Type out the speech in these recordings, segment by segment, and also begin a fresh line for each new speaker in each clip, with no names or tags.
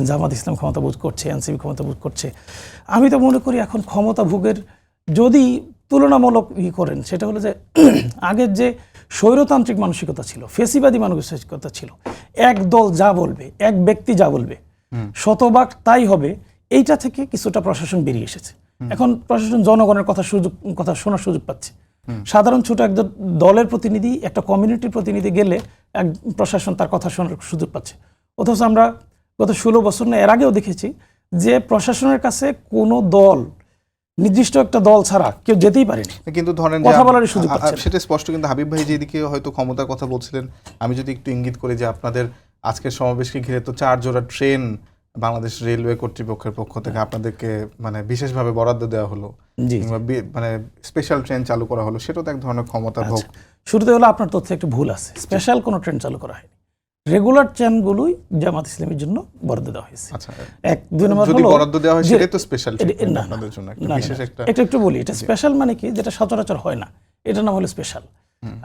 জামাত ইসলাম ক্ষমতা ভোগ করছে, এনসিপি ক্ষমতা ভোগ করছে। আমি তো মনে করি এখন ক্ষমতা ভোগের যদি তুলনামূলক করেন, সেটা হলো যে আগের যে স্বৈরতান্ত্রিক মানসিকতা ছিল, ফেসিবাদী মানসিকতা ছিল, এক দল যা বলবে, এক ব্যক্তি যা বলবে শতভাগ তাই হবে, এইটা থেকে কিছুটা প্রশাসন বেরিয়ে এসেছে। এখন প্রশাসন জনগণের কথা শোনার সুযোগ পাচ্ছে। সাধারণ ছোট একজন দলের প্রতিনিধি, একটা কমিউনিটির প্রতিনিধি গেলে এক প্রশাসন তার কথা শোনার সুযোগ পাচ্ছে। অথচ আমরা গত 16 বছর না এর আগেও দেখেছি যে প্রশাসনের কাছে কোনো দল, নির্দিষ্ট একটা দল ছাড়া কেউ যেতেই পারেনি,
কিন্তু ধরেন
কথা বলার সুযোগ পাচ্ছে না।
সেটা স্পষ্ট। কিন্তু হাবিব ভাই যেদিকে হয়তো ক্ষমতার কথা বলছিলেন, আমি যদি একটু ইঙ্গিত করি যে আপনাদের আজকের সমাবেশকে ঘিরে তো 4 জোড়া ট্রেন বাংলাদেশ রেলওয়ে কর্তৃপক্ষের পক্ষ থেকে আপনাদেরকে মানে বিশেষভাবে বরাদ্দ দেওয়া হলো, মানে স্পেশাল ট্রেন চালু করা হলো, সেটাও তো এক ধরনের ক্ষমতার ভোগ।
শুরুতে হলো আপনার তথ্যে একটু ভুল আছে, স্পেশাল কোনো ট্রেন চালু করা হয়নি, রেগুলার ট্রেনগুলোই জামাত ইসলামের জন্য বরাদ্দ দেওয়া হয়েছে।
আচ্ছা,
এক দুই নম্বর
যদি
হলো
বরাদ্দ দেওয়া হয় সেটাই তো স্পেশাল ট্রেন
না,
আপনাদের জন্য একটা বিশেষ একটা।
এটা একটু বলি, এটা স্পেশাল মানে কি, যেটা সচরাচর হয় না, এটা নাম হলো স্পেশাল।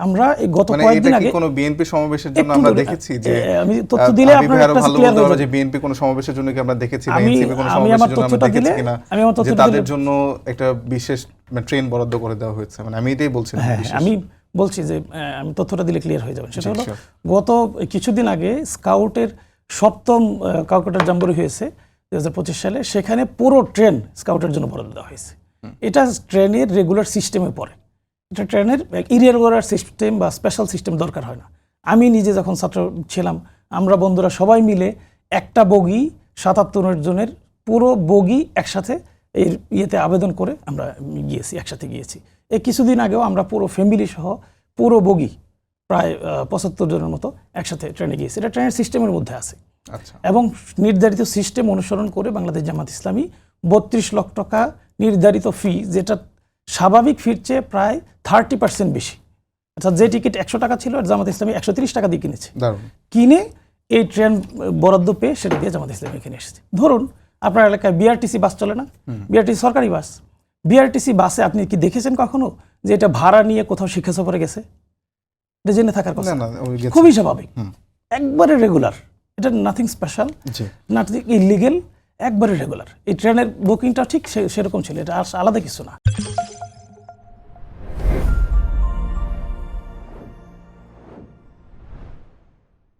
আমরা এই গত কয়েকদিন আগে
কোনো বিএনপি সমাবেশের জন্য আমরা দেখেছি যে
আমি তথ্য দিলে আপনারা একটা ক্লিয়ার হয়ে যাবে
যে বিএনপি কোনো সমাবেশের জন্য কি আমরা দেখেছি, বা
আমি
এনসিপি কোনো
আমি আমার
সমাবেশের জন্য আমরা
তথ্যটা দিলে
দেখেছি কিনা
আমি আমার
যে
তথ্যটা
তাদের
দিলে
জন্য একটা বিশেষ ট্রেন বরাদ্দ করে দেওয়া হয়েছে, মানে আমি এটাই বলছি।
আমি বলছি যে আমি তথ্যটা দিলে ক্লিয়ার হয়ে যাবে। সেটা হলো গত কিছুদিন আগে স্কাউটের 7ম কাউকেটার জাম্বুরি হয়েছে 2025 সালে, সেখানে পুরো ট্রেন স্কাউটের জন্য বরাদ্দ দেওয়া হয়েছে। এটা ট্রেনের রেগুলার সিস্টেমে পড়ে, এটা ট্রেনের ইরেগুলার সিস্টেম বা স্পেশাল সিস্টেম দরকার হয় না। আমি নিজে যখন ছাত্র ছিলাম, আমরা বন্ধুরা সবাই মিলে একটা বগি 77 জনের পুরো বগি একসাথে এই ইয়েতে আবেদন করে আমরা গিয়েছি, একসাথে গিয়েছি। এই কিছুদিন আগেও আমরা পুরো ফ্যামিলি সহ পুরো বগি প্রায় 75 জনের মতো একসাথে ট্রেনে গিয়েছি। এটা ট্রেনের সিস্টেমের মধ্যে আছে।
আচ্ছা।
এবং নির্ধারিত সিস্টেম অনুসরণ করে বাংলাদেশ জামাত ইসলামী 32 লাখ টাকা নির্ধারিত ফি, যেটা স্বাভাবিক ফির চেয়ে প্রায় 30% বেশি। অর্থাৎ যে টিকিট 100 টাকা ছিল, জামাত ইসলামী 130 টাকা দিয়ে কিনেছে। কিনে এই ট্রেন বরাদ্দ পেয়ে সেটা দিয়ে জামাত ইসলামী এখানে এসেছে। ধরুন আপনার এলাকায় বিআরটিসি বাস চলে না, বিআরটিসি সরকারি বাস, বিআরটিসি বাসে আপনি কি দেখেছেন কখনো যে এটা ভাড়া নিয়ে কোথাও শিক্ষা সফরে গেছে? এটা জেনে থাকার কথা, খুবই স্বাভাবিক, একবারে রেগুলার, এটা নাথিং স্পেশাল, নাথিং ইলিগেল, একবারে রেগুলার। এই ট্রেনের বুকিংটা ঠিক সেরকম ছিল, এটা আলাদা কিছু না।